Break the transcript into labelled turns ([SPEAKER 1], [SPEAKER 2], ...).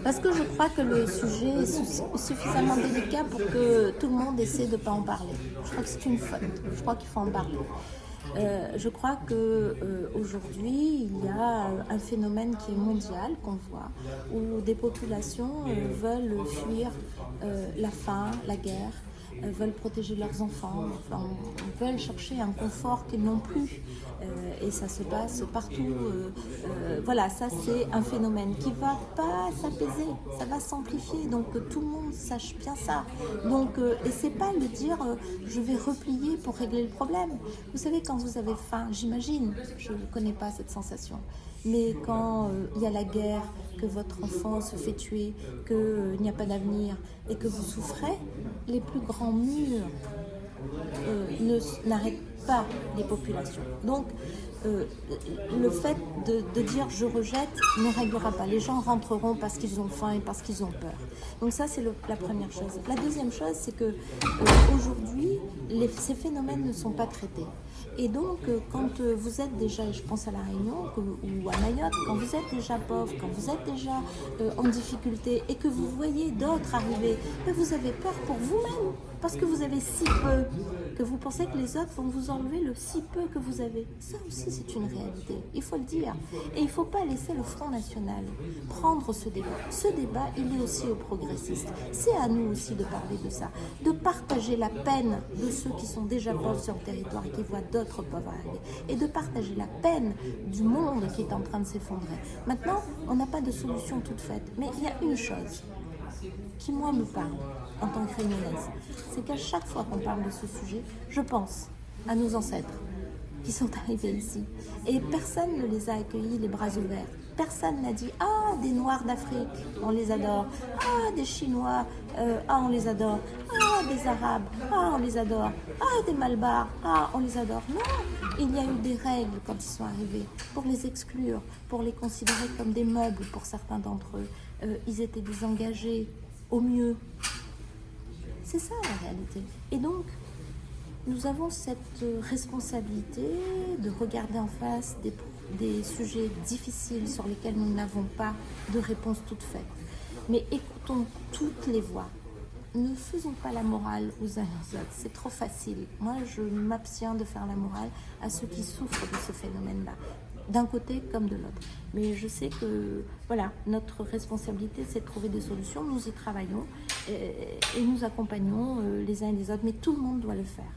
[SPEAKER 1] Parce que je crois que le sujet est suffisamment délicat pour que tout le monde essaie de ne pas en parler. Je crois que c'est une faute. Je crois qu'il faut en parler. Je crois qu'aujourd'hui, il y a un phénomène qui est mondial, qu'on voit, où des populations veulent fuir la faim, la guerre, veulent protéger leurs enfants, enfin, veulent chercher un confort qu'ils n'ont plus. Et ça se passe partout. Voilà, ça c'est un phénomène qui ne va pas s'apaiser, ça va s'amplifier, donc que tout le monde sache bien ça. Donc, et c'est pas le dire je vais replier pour régler le problème. Vous savez, quand vous avez faim, j'imagine, je ne connais pas cette sensation, mais quand il y a la guerre, que votre enfant se fait tuer, qu'il n'y a pas d'avenir et que vous souffrez, les plus grands murs n'arrêtent pas les populations. Donc, le fait de dire je rejette ne réglera pas. Les gens rentreront parce qu'ils ont faim et parce qu'ils ont peur. Donc ça, c'est la première chose. La deuxième chose, c'est que aujourd'hui, ces phénomènes ne sont pas traités. Et donc, quand vous êtes déjà, je pense à La Réunion ou à Mayotte, quand vous êtes déjà pauvre, quand vous êtes déjà en difficulté et que vous voyez d'autres arriver, vous avez peur pour vous-même parce que vous avez si peu, que vous pensez que les autres vont vous enlever le si peu que vous avez. Ça aussi, c'est une réalité, il faut le dire. Et il ne faut pas laisser le Front National prendre ce débat. Ce débat, il est aussi aux progressistes. C'est à nous aussi de parler de ça, de partager la peine de ceux qui sont déjà pauvres sur le territoire et qui voient d'autres pauvres arriver, et de partager la peine du monde qui est en train de s'effondrer. Maintenant, on n'a pas de solution toute faite, mais il y a une chose qui, moi, me parle en tant que réunionnaise, c'est qu'à chaque fois qu'on parle de ce sujet, je pense à nos ancêtres qui sont arrivés ici. Et personne ne les a accueillis les bras ouverts. Personne n'a dit « Ah, des Noirs d'Afrique, on les adore. Ah, des Chinois, on les adore. Ah, des Arabes, on les adore. Ah, des Malbars, on les adore. » Non, il y a eu des règles quand ils sont arrivés pour les exclure, pour les considérer comme des meubles pour certains d'entre eux. Ils étaient désengagés au mieux. C'est ça la réalité. Et donc, nous avons cette responsabilité de regarder en face des sujets difficiles sur lesquels nous n'avons pas de réponse toute faite. Mais écoutons toutes les voix. Ne faisons pas la morale aux uns aux autres, c'est trop facile. Moi, je m'abstiens de faire la morale à ceux qui souffrent de ce phénomène-là, d'un côté comme de l'autre. Mais je sais que voilà, notre responsabilité, c'est de trouver des solutions. Nous y travaillons et nous accompagnons les uns et les autres, mais tout le monde doit le faire.